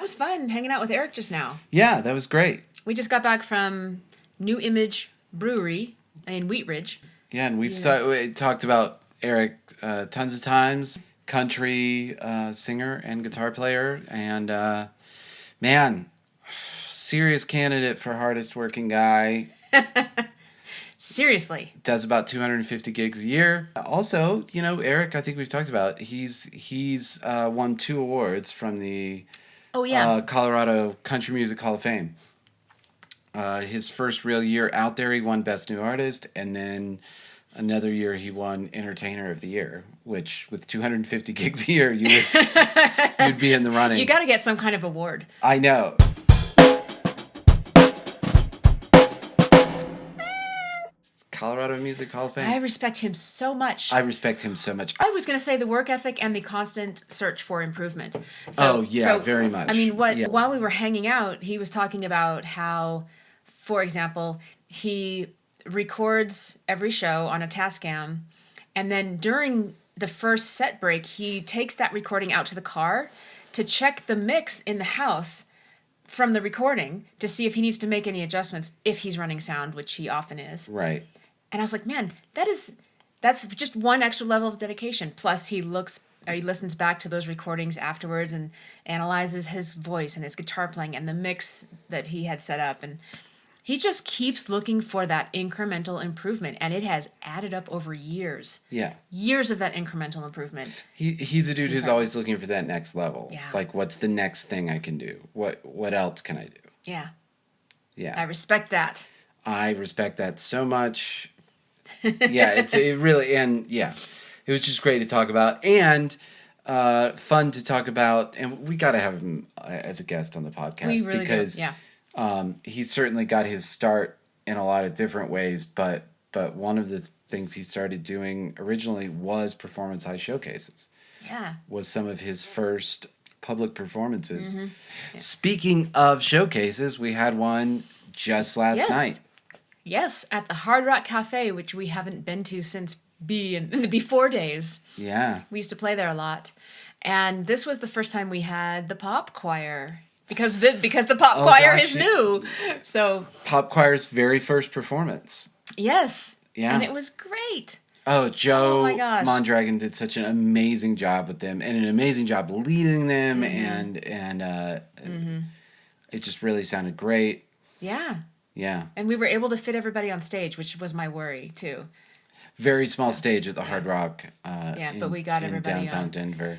was fun hanging out with Eric just now. Yeah, that was great. We just got back from New Image Brewery in Wheat Ridge. Yeah, and we talked about Eric tons of times. Country singer and guitar player. And, man, serious candidate for hardest working guy. Seriously. Does about 250 gigs a year. Also, Eric, I think we've talked about, he's won 2 awards from the Colorado Country Music Hall of Fame. His first real year out there, he won Best New Artist, and then another year he won Entertainer of the Year, which with 250 gigs a year, you'd be in the running. You got to get some kind of award. I know. Colorado Music Hall of Fame. I respect him so much. I respect him so much. I was going to say the work ethic and the constant search for improvement. Very much. I mean, while we were hanging out, he was talking about how, for example, he records every show on a Tascam, and then during the first set break, he takes that recording out to the car to check the mix in the house from the recording to see if he needs to make any adjustments if he's running sound, which he often is. Right. And I was like, man, that's just one extra level of dedication. Plus, he listens back to those recordings afterwards and analyzes his voice and his guitar playing and the mix that he had set up. And he just keeps looking for that incremental improvement, and it has added up over years. Yeah. Years of that incremental improvement. He's a dude who's always looking for that next level. Yeah. Like, what's the next thing I can do? What else can I do? Yeah. Yeah. I respect that. I respect that so much. Yeah, it was just great to talk about, and fun to talk about, and we got to have him as a guest on the podcast. We really because do. Yeah. He certainly got his start in a lot of different ways, but one of the things he started doing originally was performance high showcases. Yeah. Was some of his first public performances. Mm-hmm. Yeah. Speaking of showcases, we had one just last night. Yes, at the Hard Rock Cafe, which we haven't been to since in the before days. Yeah. We used to play there a lot. And this was the first time we had the pop choir. Because the pop choir is new. So pop choir's very first performance. Yes. Yeah. And it was great. Oh, Joe Mondragon did such an amazing job with them, and an amazing job leading them, and it just really sounded great. Yeah. Yeah. And we were able to fit everybody on stage, which was my worry, too. Very small stage at the Hard Rock but we got everybody downtown on. Denver.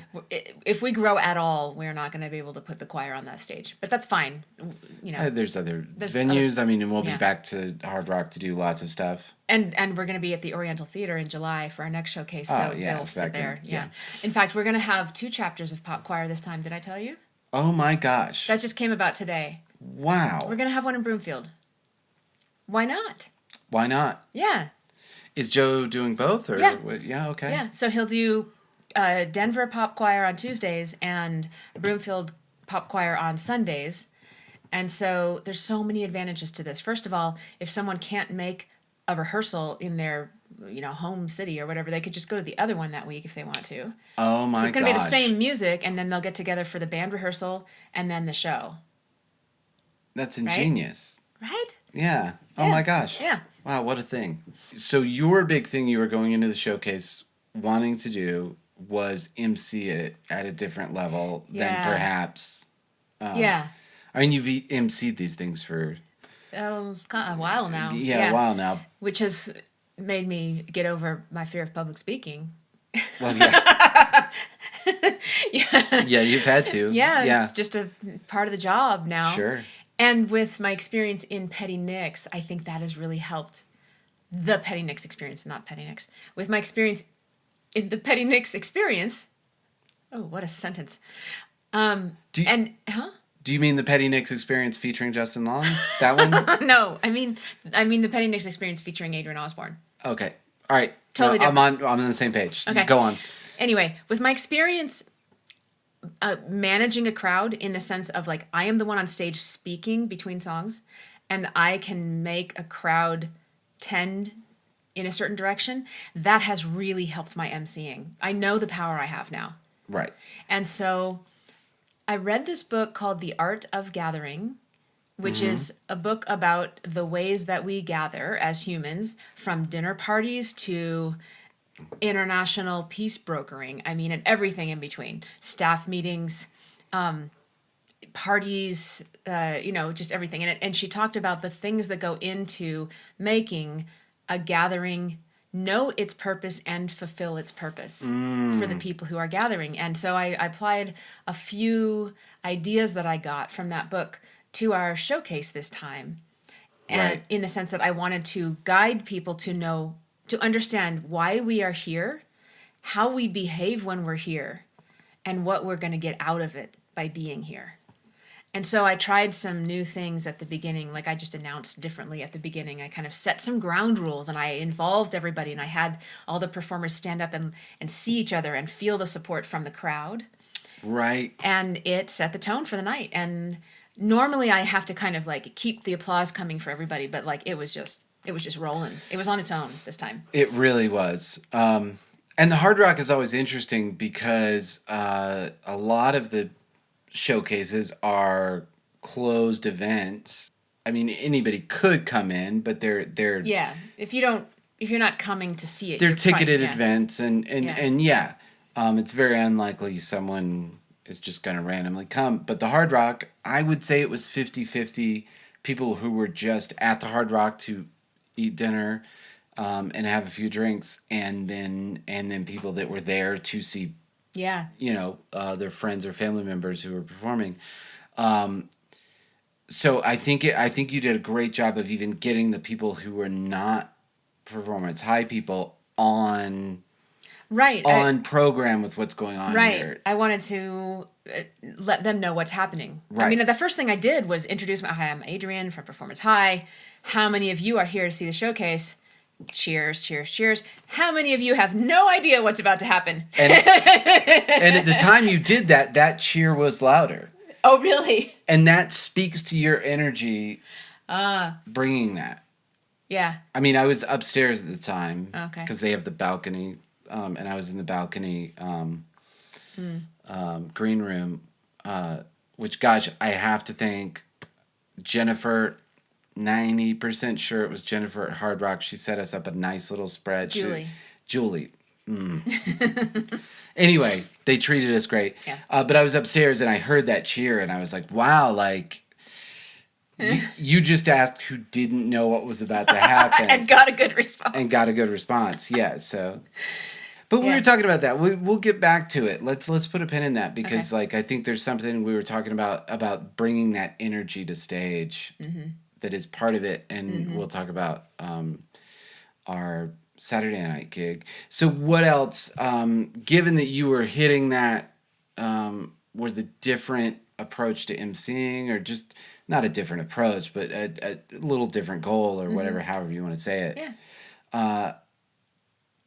If we grow at all, we're not going to be able to put the choir on that stage. But that's fine. There's other venues. And we'll be back to Hard Rock to do lots of stuff. And we're going to be at the Oriental Theater in July for our next showcase. So they'll sit there. Yeah. In fact, we're going to have 2 chapters of pop choir this time. Did I tell you? Oh, my gosh. That just came about today. Wow. We're going to have one in Broomfield. Why not? Why not? Yeah. Is Joe doing both? Or yeah, okay. Yeah, so he'll do Denver Pop Choir on Tuesdays and Broomfield Pop Choir on Sundays. And so there's so many advantages to this. First of all, if someone can't make a rehearsal in their home city or whatever, they could just go to the other one that week if they want to. Oh my gosh. So it's going to be the same music, and then they'll get together for the band rehearsal and then the show. That's ingenious. Right? Yeah. Oh my gosh. Yeah. Wow, what a thing. So your big thing you were going into the showcase wanting to do was MC it at a different level than perhaps... I mean, you've MC'd these things for... a while now. Yeah, a while now. Which has made me get over my fear of public speaking. Well, yeah. Yeah, you've had to. Yeah, it's just a part of the job now. Sure. And with my experience in Petty Nicks, I think that has really helped the Petty Nicks experience, not Petty Nicks. With my experience in the Petty Nicks experience, oh, what a sentence. Do you mean the Petty Nicks experience featuring Justin Long? That one? No, I mean the Petty Nicks experience featuring Adrienne Osborne. Okay. All right. Totally different. I'm on the same page. Okay. Go on. Anyway, with my experience managing a crowd in the sense of like I am the one on stage speaking between songs, and I can make a crowd tend in a certain direction, that has really helped my emceeing. I know the power I have now. Right. And so I read this book called The Art of Gathering, which is a book about the ways that we gather as humans, from dinner parties to international peace brokering. I mean, and everything in between. Staff meetings, parties, just everything. And she talked about the things that go into making a gathering know its purpose and fulfill its purpose for the people who are gathering. And so I applied a few ideas that I got from that book to our showcase this time. And in the sense that I wanted to guide people to understand why we are here, how we behave when we're here, and what we're going to get out of it by being here. And so I tried some new things at the beginning, like I just announced differently at the beginning. I kind of set some ground rules and I involved everybody, and I had all the performers stand up and see each other and feel the support from the crowd. Right. And it set the tone for the night. And normally I have to kind of like keep the applause coming for everybody, but like it was just rolling. It was on its own this time. It really was. And the Hard Rock is always interesting because a lot of the showcases are closed events. I mean, anybody could come in, but they're if you're not coming to see it, they're ticketed events, and it's very unlikely someone is just going to randomly come. But the Hard Rock, I would say it was 50-50 people who were just at the Hard Rock to eat dinner and have a few drinks, and then people that were there to see their friends or family members who were performing. So I think you did a great job of even getting the people who were not performance high people on program with what's going on here. I wanted to let them know what's happening. Right. I mean, the first thing I did was introduce hi, I'm Adrienne from Performance High. How many of you are here to see the showcase? Cheers, cheers, cheers. How many of you have no idea what's about to happen? And at the time you did that cheer was louder. Oh, really? And that speaks to your energy bringing that. Yeah. I mean, I was upstairs at the time. Okay. Because they have the balcony, and I was in the balcony green room, which, gosh, I have to thank Jennifer. 90% sure it was Jennifer at Hard Rock. She set us up a nice little spread. Julie. Anyway, they treated us great. Yeah. But I was upstairs and I heard that cheer and I was like, wow, like you just asked who didn't know what was about to happen. And got a good response. Yeah, so. But we were talking about that. We'll get back to it. Let's put a pin in that because like I think there's something we were talking about bringing that energy to stage. Mm-hmm. That is part of it, and we'll talk about our Saturday night gig. So what else, given that you were hitting that, were the different approach to emceeing, or just not a different approach, but a little different goal, or whatever, however you want to say it. Yeah.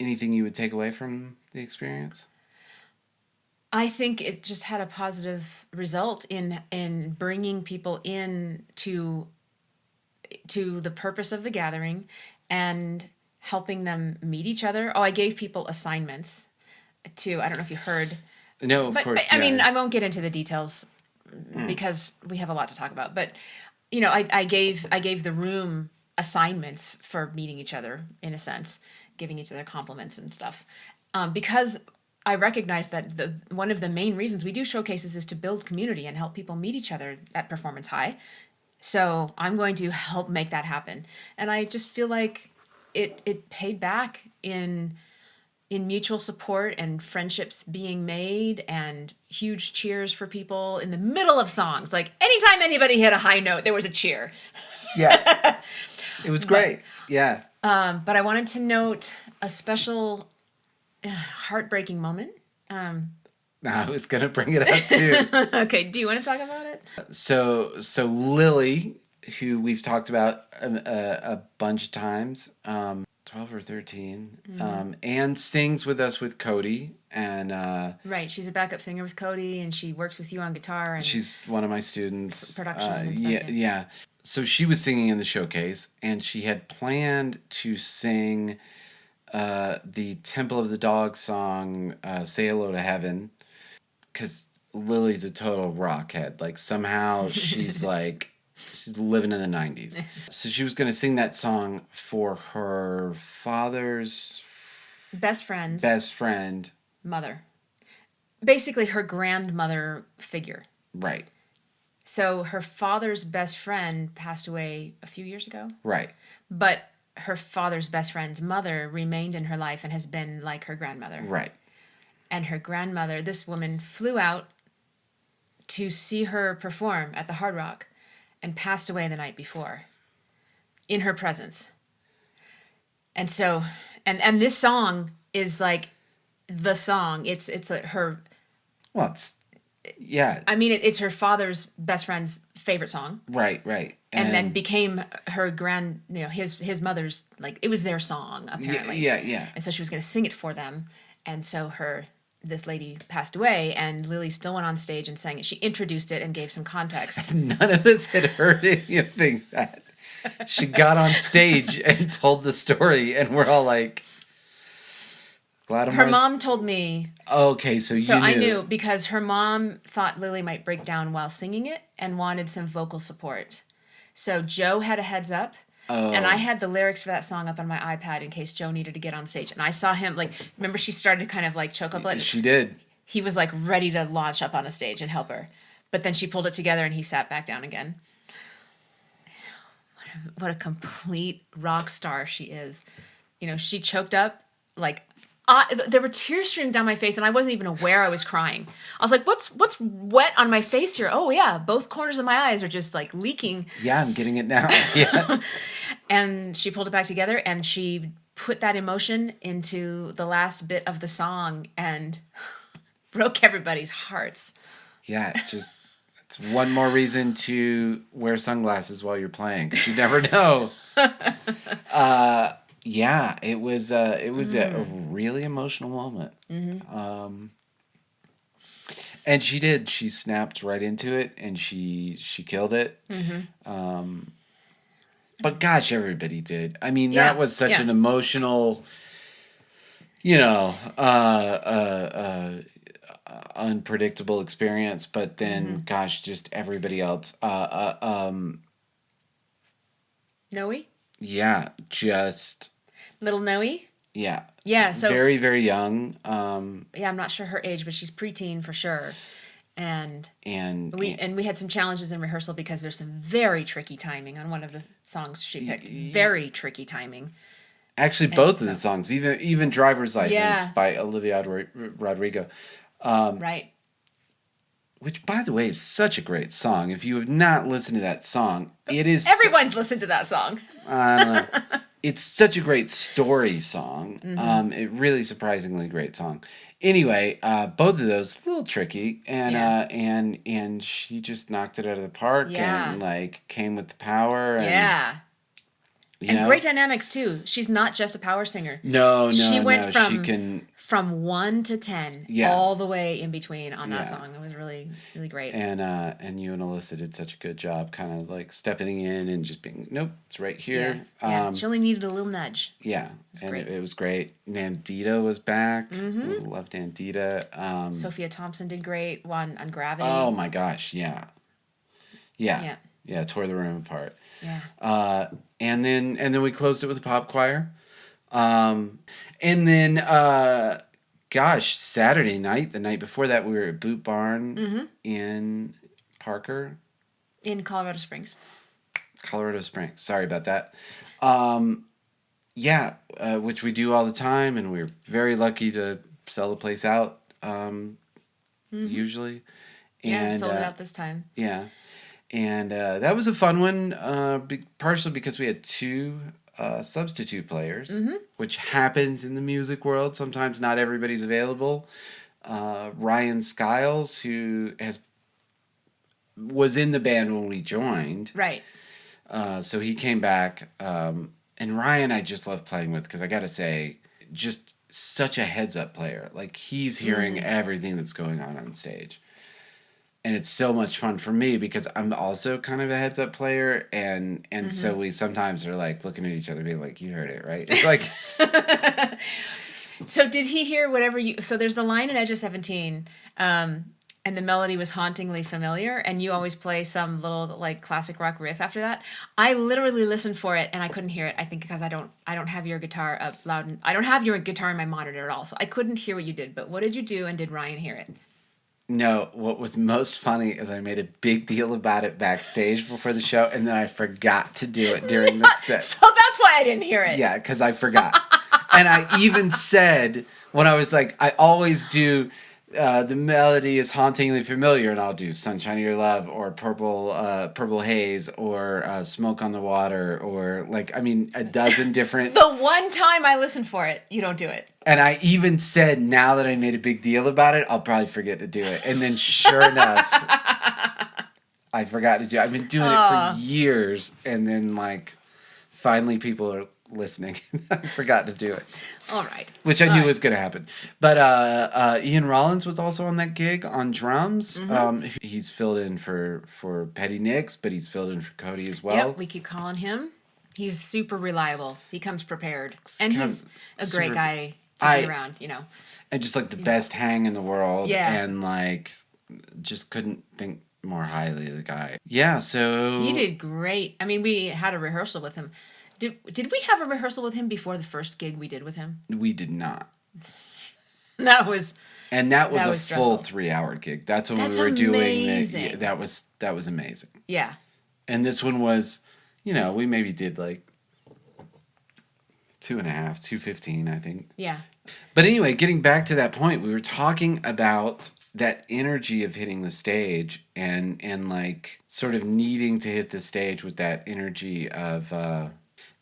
Anything you would take away from the experience? I think it just had a positive result in bringing people in to the purpose of the gathering and helping them meet each other. Oh, I gave people assignments I don't know if you heard. No, of course. I mean, I won't get into the details because we have a lot to talk about. But, I gave the room assignments for meeting each other, in a sense, giving each other compliments and stuff. Because I recognize that one of the main reasons we do showcases is to build community and help people meet each other at Performance High. So I'm going to help make that happen. And I just feel like it paid back in mutual support and friendships being made and huge cheers for people in the middle of songs. Like anytime anybody hit a high note, there was a cheer. Yeah. It was great. But I wanted to note a special heartbreaking moment. I was going to bring it up too. Okay, do you want to talk about it? So Lily, who we've talked about a bunch of times, 12 or 13, and sings with us with Cody. And right, she's a backup singer with Cody, and she works with you on guitar. And she's one of my students. Production and stuff. Yeah. So she was singing in the showcase, and she had planned to sing the Temple of the Dog song, Say Hello to Heaven, because Lily's a total rockhead. Like somehow she's living in the 90s. So she was going to sing that song for her father's best friend. Mother. Basically her grandmother figure. Right. So her father's best friend passed away a few years ago. Right. But her father's best friend's mother remained in her life and has been like her grandmother. Right. And her grandmother, this woman flew out to see her perform at the Hard Rock and passed away the night before in her presence. And so, and this song is like the song. It's like her... Well, it's... Yeah. I mean, it's her father's best friend's favorite song. Right. And then became her his mother's, like, it was their song, apparently. Yeah. And so she was going to sing it for them. And so this lady passed away, and Lily still went on stage and sang it. She introduced it and gave some context. None of us had heard anything that. She got on stage and told the story, and we're all like... Her mom told me. Okay, so you knew. So I knew because her mom thought Lily might break down while singing it and wanted some vocal support. So Joe had a heads up, and I had the lyrics for that song up on my iPad in case Joe needed to get on stage. And I saw him, like, remember she started to kind of like choke up. She did. He was like ready to launch up on a stage and help her. But then she pulled it together and he sat back down again. What a complete rock star she is. You know, she choked up like... there were tears streaming down my face, and I wasn't even aware I was crying. I was like, what's wet on my face here? Oh, yeah, both corners of my eyes are just, like, leaking. Yeah, I'm getting it now. Yeah. And she pulled it back together, and she put that emotion into the last bit of the song and broke everybody's hearts. Yeah, it's one more reason to wear sunglasses while you're playing, because you never know. Yeah, it was a really emotional moment. Mm-hmm. And she snapped right into it, and she killed it. Mm-hmm. But gosh, everybody did. I mean, that was such an emotional, unpredictable experience. But then, gosh, just everybody else. Noe? Yeah, just... Little Noe? Yeah. Yeah, so... Very, very young. Yeah, I'm not sure her age, but she's preteen for sure. And we had some challenges in rehearsal because there's some very tricky timing on one of the songs she picked. Very tricky timing. Actually, both of the songs, even Driver's License by Olivia Rodrigo. Right. Which, by the way, is such a great song. If you have not listened to that song, it is... Everyone's listened to that song. I don't know. It's such a great story song. Mm-hmm. It really surprisingly great song. Anyway, both of those a little tricky, and she just knocked it out of the park and like came with the power. And, and great dynamics too. She's not just a power singer. No, she went from from 1 to 10, all the way in between on that song. It was really, really great. And you and Alyssa did such a good job, kind of like stepping in and just being, nope, it's right here. She only needed a little nudge. Yeah, it was great. Nandita was back. Mm-hmm. Loved Nandita. Sophia Thompson did great on Gravity. Oh my gosh, yeah, tore the room apart. Yeah. And then we closed it with a pop choir. And then, Saturday night, the night before that, we were at Boot Barn in Parker. In Colorado Springs. Sorry about that. Which we do all the time, and we're very lucky to sell the place out, usually. And, sold it out this time. Yeah. And that was a fun one, partially because we had two... substitute players, which happens in the music world. Sometimes not everybody's available. Ryan Skiles, who was in the band when we joined. Right. So he came back. And Ryan I just love playing with because I got to say, just such a heads-up player. Like, he's hearing everything that's going on stage. And it's so much fun for me because I'm also kind of a heads-up player, and so we sometimes are like looking at each other being like, you heard it, right? It's like... So did he hear whatever you... So there's the line in Edge of 17, and the melody was hauntingly familiar, and you always play some little like classic rock riff after that. I literally listened for it and I couldn't hear it. I think because I don't have your guitar up loud, and I don't have your guitar in my monitor at all, so I couldn't hear what you did. But what did you do, and did Ryan hear it? No, what was most funny is I made a big deal about it backstage before the show, and then I forgot to do it during the set. So that's why I didn't hear it. Yeah, because I forgot. And I even said, when I was like, I always do, the melody is hauntingly familiar, and I'll do Sunshine of Your Love, or Purple Haze, or Smoke on the Water, or like, I mean, a dozen different... The one time I listened for it, you don't do it. And I even said, now that I made a big deal about it, I'll probably forget to do it. And then sure enough, I forgot to do it. I've been doing it for years, and then like, finally people are listening. I forgot to do it. All right. Which I knew was going to happen. But Ian Rollins was also on that gig on drums. Mm-hmm. He's filled in for Petty Nicks, but he's filled in for Cody as well. Yep, we keep calling him. He's super reliable. He comes prepared. And he's a great guy to be around, you know. And just like the best hang in the world. Yeah. And like, just couldn't think more highly of the guy. Yeah, so... He did great. I mean, we had a rehearsal with him. Did we have a rehearsal with him before the first gig we did with him? We did not. That was a full stressful. 3-hour gig. That's when That's we were amazing. doing it. That was amazing. Yeah. And this one was, you know, we maybe did like 2.5, 2:15, I think. Yeah. But anyway, getting back to that point, we were talking about that energy of hitting the stage and like sort of needing to hit the stage with that energy of,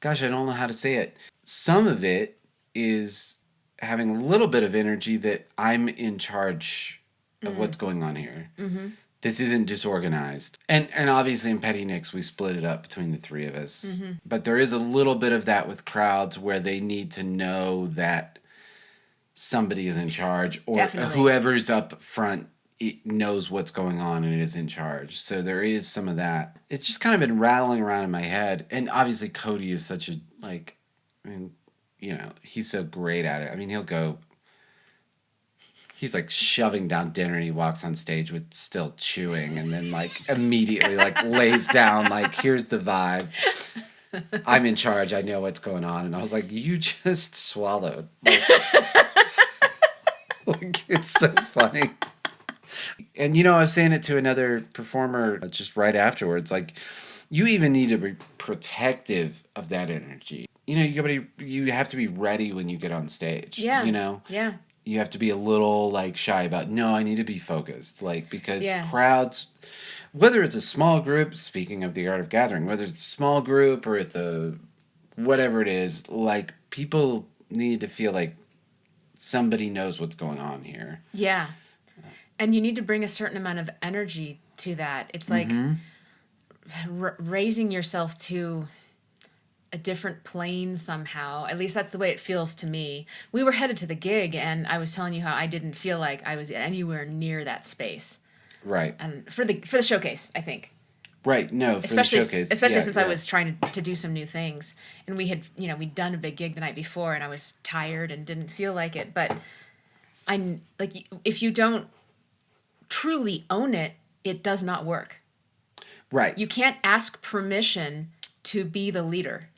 gosh, I don't know how to say it. Some of it is having a little bit of energy that I'm in charge of what's going on here. Mm-hmm. This isn't disorganized. And obviously in Petty Nicks, we split it up between the three of us. Mm-hmm. But there is a little bit of that with crowds where they need to know that somebody is in charge, or Definitely. whoever's up front knows what's going on and is in charge. So there is some of that. It's just kind of been rattling around in my head. And obviously Cody is such a, like, I mean, you know, he's so great at it. I mean, he's like shoving down dinner and he walks on stage with still chewing, and then like immediately like lays down, like, here's the vibe. I'm in charge. I know what's going on. And I was like, you just swallowed. Like, it's so funny. And, you know, I was saying it to another performer just right afterwards. Like, you even need to be protective of that energy. You know, you have to be ready when you get on stage. Yeah. You know? Yeah. You have to be a little, like, shy about, no, I need to be focused. Like, because crowds, whether it's a small group, speaking of the art of gathering, whether it's a small group or it's a whatever it is, like, people need to feel like somebody knows what's going on here. Yeah. And you need to bring a certain amount of energy to that. It's like raising yourself to a different plane somehow. At least that's the way it feels to me. We were headed to the gig, and I was telling you how I didn't feel like I was anywhere near that space. Right. And for the showcase, I think. Right. No, for the showcase. Especially since I was trying to do some new things. And we had, you know, we'd done a big gig the night before, and I was tired and didn't feel like it. But I'm like, if you don't truly own it, it does not work. Right. You can't ask permission to be the leader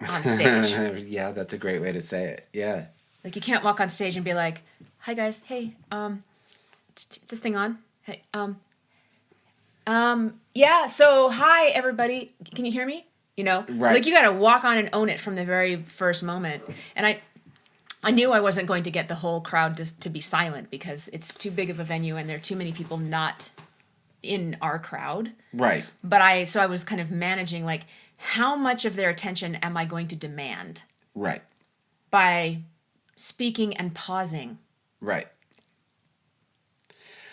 on stage. Yeah, that's a great way to say it. Yeah. Like, you can't walk on stage and be like, "Hi guys, hey, is this thing on? Hey, yeah, so hi everybody. Can you hear me?" You know? Right. Like, you got to walk on and own it from the very first moment. And I knew I wasn't going to get the whole crowd just to be silent, because it's too big of a venue and there are too many people not in our crowd. Right. But so I was kind of managing, like, how much of their attention am I going to demand? Right. By speaking and pausing. Right.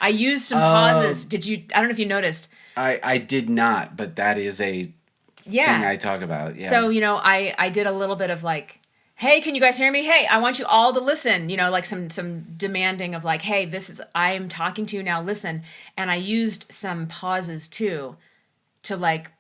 I used some pauses. I don't know if you noticed. I did not, but that is a thing I talk about. Yeah. So, you know, I did a little bit of like, "Hey, can you guys hear me? Hey, I want you all to listen." You know, like some demanding of like, "Hey, I'm talking to you now, listen." And I used some pauses too to like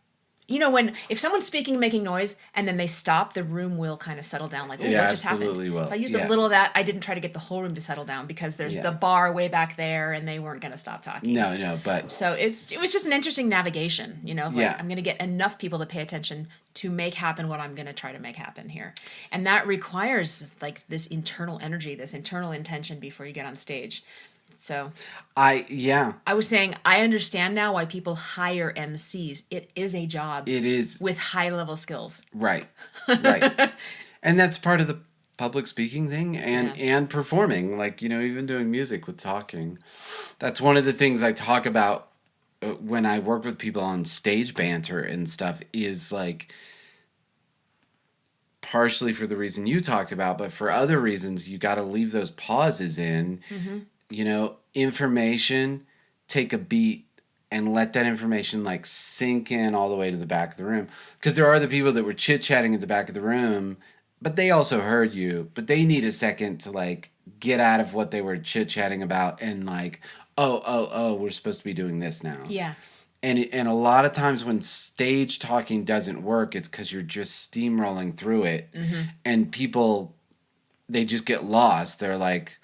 you know, if someone's speaking, making noise, and then they stop, the room will kind of settle down. Like, oh, Yeah, what just happened? absolutely will. So I used Yeah. a little of that. I didn't try to get the whole room to settle down because there's the bar way back there, and they weren't going to stop talking. No, but so it was just an interesting navigation. You know, like I'm going to get enough people to pay attention to make happen what I'm going to try to make happen here, and that requires like this internal energy, this internal intention before you get on stage. So I was saying I understand now why people hire MCs. It is a job. It is with high level skills. Right. And that's part of the public speaking thing and performing, like, you know, even doing music with talking. That's one of the things I talk about when I work with people on stage banter and stuff, is like partially for the reason you talked about, but for other reasons you got to leave those pauses in. You know, information, take a beat and let that information like sink in all the way to the back of the room. Because there are the people that were chit-chatting at the back of the room, but they also heard you, but they need a second to like get out of what they were chit-chatting about and like, oh, we're supposed to be doing this now. Yeah. And a lot of times when stage talking doesn't work, it's because you're just steamrolling through it. And people, they just get lost. They're like,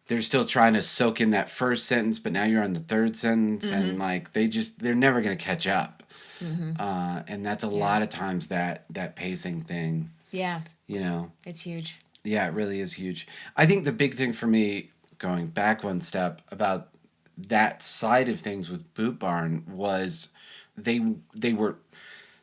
they're still trying to soak in that first sentence, but now you're on the third sentence, and like they're never gonna catch up. And that's a lot of times that pacing thing. Yeah. You know, it's huge. Yeah, it really is huge. I think the big thing for me, going back one step about that side of things with Boot Barn, was they were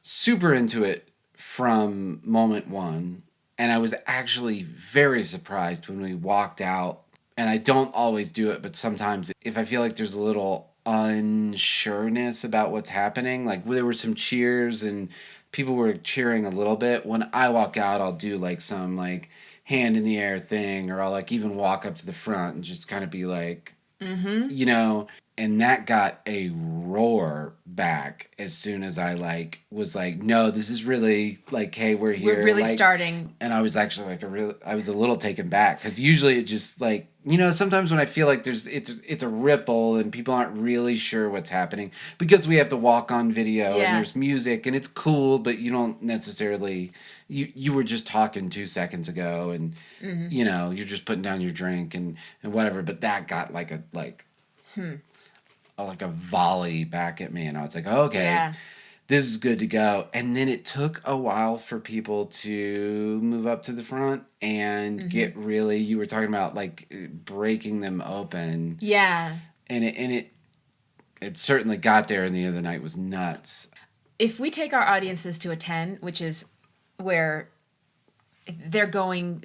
super into it from moment one, and I was actually very surprised when we walked out. And I don't always do it, but sometimes if I feel like there's a little unsureness about what's happening, like there were some cheers and people were cheering a little bit, when I walk out, I'll do like some like hand in the air thing, or I'll like even walk up to the front and just kind of be like, you know, and that got a roar back as soon as I like was like, no, this is really like, hey, we're here. We're really like, starting. And I was actually like I was a little taken back, because usually it just like, you know, sometimes when I feel like it's a ripple and people aren't really sure what's happening because we have to walk on video and there's music and it's cool, but you don't necessarily, you were just talking 2 seconds ago and you know, you're just putting down your drink and whatever, but that got like a volley back at me, and I was like, okay, this is good to go. And then it took a while for people to move up to the front and get really, you were talking about like breaking them open. Yeah. And it certainly got there, and the other night was nuts. If we take our audiences to a 10, which is where they're going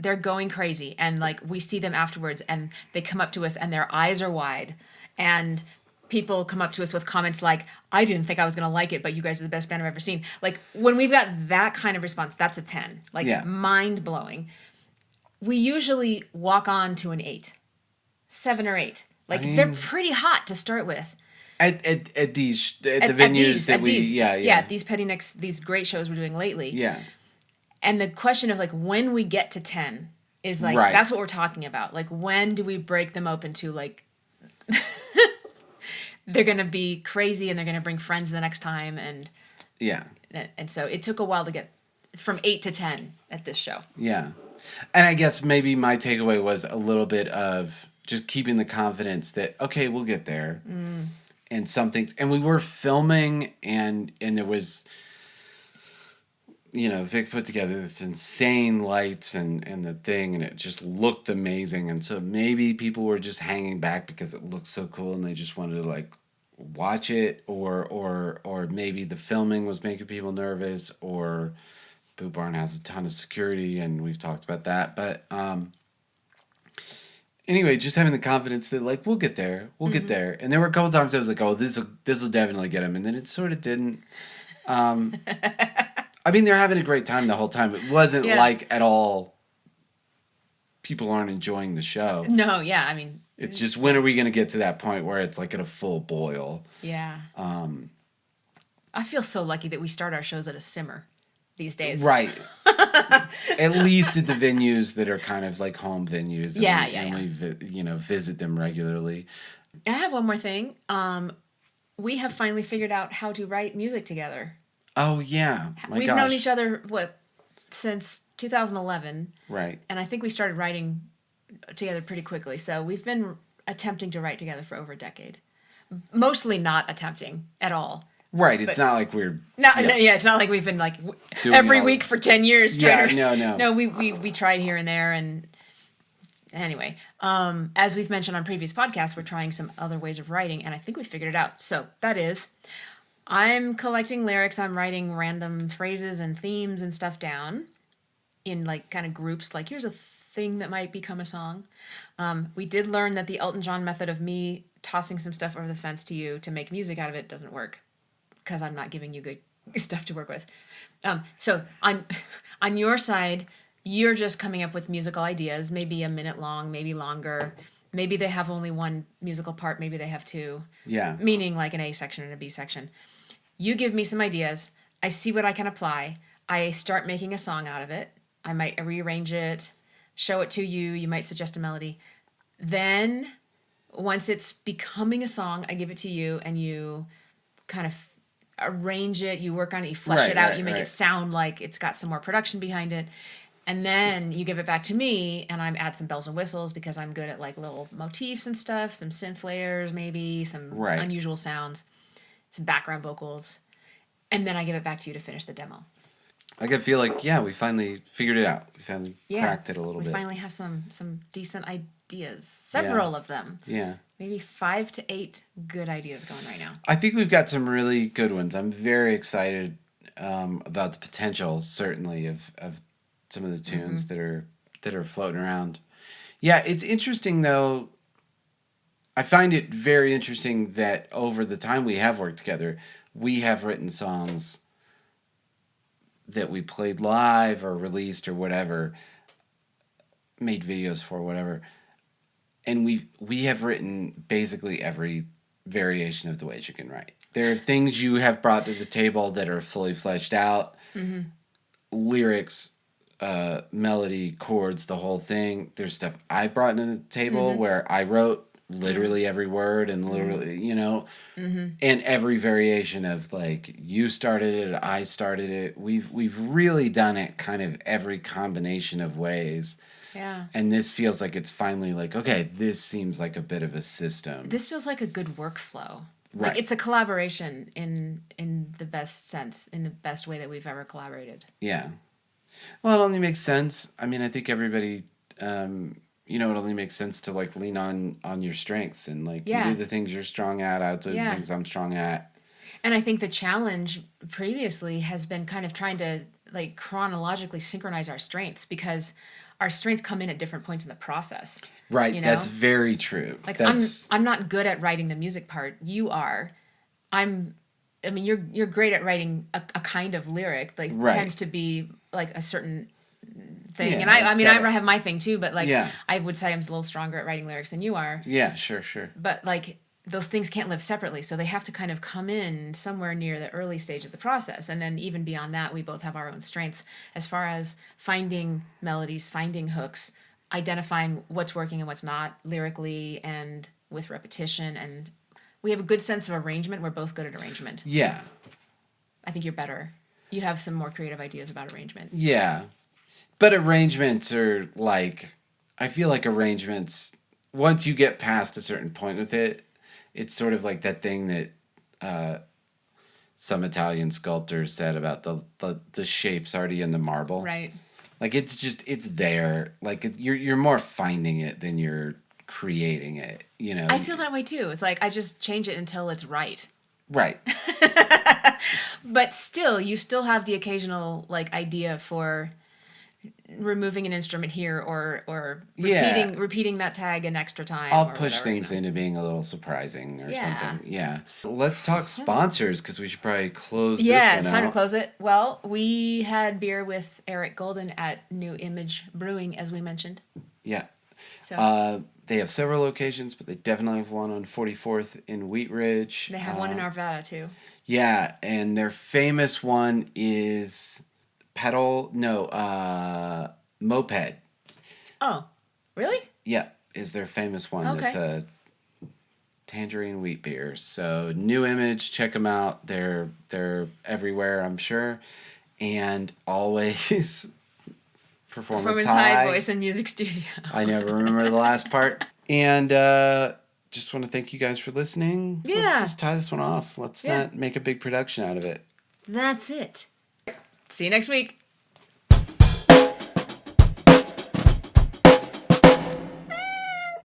crazy, and like we see them afterwards and they come up to us and their eyes are wide, and people come up to us with comments like, I didn't think I was going to like it, but you guys are the best band I've ever seen. Like when we've got that kind of response, that's a 10. Like mind blowing. We usually walk on to an 8, 7 or 8. Like they're pretty hot to start with. At the venues that we, these Petty Nicks, these great shows we're doing lately. Yeah. And the question of like when we get to 10 is like, that's what we're talking about. Like when do we break them open to like, they're going to be crazy and they're going to bring friends the next time. And so it took a while to get from 8 to 10 at this show. Yeah. And I guess maybe my takeaway was a little bit of just keeping the confidence that, okay, we'll get there. And something, and we were filming and there was, you know, Vic put together this insane lights and the thing, and it just looked amazing. And so maybe people were just hanging back because it looked so cool and they just wanted to like watch it, or maybe the filming was making people nervous, or Boot Barn has a ton of security and we've talked about that. But anyway, just having the confidence that like, we'll get there. Get there. And there were a couple times I was like, oh, this will definitely get him. And then it sort of didn't. I mean, they're having a great time the whole time. It wasn't like at all people aren't enjoying the show. No, yeah. I mean, it's just, when are we going to get to that point where it's like at a full boil? Yeah. I feel so lucky that we start our shows at a simmer these days. Right. At least at the venues that are kind of like home venues. And we visit them regularly. I have one more thing. We have finally figured out how to write music together. Oh, yeah. We've known each other, since 2011. Right. And I think we started writing together pretty quickly. So we've been attempting to write together for over a decade. Mostly not attempting at all. Right. It's not like we're... No, it's not like we've been like every week for 10 years trying to... No. No, we tried here and there, and anyway, as we've mentioned on previous podcasts, we're trying some other ways of writing, and I think we figured it out. So that is, I'm collecting lyrics, I'm writing random phrases and themes and stuff down in like kind of groups, like here's a thing that might become a song. We did learn that the Elton John method of me tossing some stuff over the fence to you to make music out of it doesn't work, because I'm not giving you good stuff to work with. So on your side, you're just coming up with musical ideas, maybe a minute long, maybe longer. Maybe they have only one musical part, maybe they have two. Yeah. Meaning like an A section and a B section. You give me some ideas. I see what I can apply. I start making a song out of it. I might rearrange it, show it to you. You might suggest a melody. Then, once it's becoming a song, I give it to you, and you kind of arrange it. You work on it. You flesh it out. You make it sound like it's got some more production behind it. And then you give it back to me, and I add some bells and whistles because I'm good at like little motifs and stuff, some synth layers maybe, some unusual sounds, some background vocals. And then I give it back to you to finish the demo. I could feel like, we finally figured it out. We finally cracked it a little bit. We finally have some decent ideas. Several of them. Yeah. Maybe 5 to 8 good ideas going right now. I think we've got some really good ones. I'm very excited about the potential, certainly, of some of the tunes that are floating around. Yeah, it's interesting, though. I find it very interesting that over the time we have worked together, we have written songs that we played live or released or whatever, made videos for, whatever, and we have written basically every variation of the way you can write. There are things you have brought to the table that are fully fleshed out, lyrics, melody, chords, the whole thing. There's stuff I brought to the table where I wrote literally every word and literally, and every variation of like, you started it, I started it. We've really done it kind of every combination of ways. Yeah. And this feels like it's finally like, okay, this seems like a bit of a system. This feels like a good workflow. Right. Like it's a collaboration in the best sense, in the best way that we've ever collaborated. Yeah. Well, it only makes sense. I mean, I think everybody, it only makes sense to like lean on your strengths and like you do the things you're strong at, I do the things I'm strong at. And I think the challenge previously has been kind of trying to like chronologically synchronize our strengths, because our strengths come in at different points in the process. Right. That's very true. Like I'm not good at writing the music part. You are. You're great at writing a kind of lyric, like tends to be like a certain thing. And I have my thing too, but like I would say I'm a little stronger at writing lyrics than you are. Yeah, sure. But like those things can't live separately, so they have to kind of come in somewhere near the early stage of the process. And then even beyond that, we both have our own strengths as far as finding melodies, finding hooks, identifying what's working and what's not lyrically and with repetition. And we have a good sense of arrangement. We're both good at arrangement. Yeah. I think you're better. You have some more creative ideas about arrangement. Yeah. But arrangements are like, I feel like arrangements, once you get past a certain point with it, it's sort of like that thing that some Italian sculptors said about the shapes already in the marble. Right. Like it's there. Like you're more finding it than you're creating it. I feel that way too. It's like I just change it until it's right. Right. But still, you still have the occasional like idea for removing an instrument here or repeating that tag an extra time. I'll push things into being a little surprising or something. Yeah. Let's talk sponsors, because we should probably close this one out. Yeah, it's time to close it. Well, we had beer with Eric Golden at New Image Brewing, as we mentioned. Yeah. So they have several locations, but they definitely have one on 44th in Wheat Ridge. They have one in Arvada, too. Yeah, and their famous one is Moped. Oh, really? Yeah, is their famous one. Okay. It's tangerine wheat beers. So New Image, check them out. They're everywhere, I'm sure. And always performance high. Voice and music studio. I never remember the last part. And just want to thank you guys for listening. Yeah. Let's just tie this one off. Let's not make a big production out of it. That's it. See you next week.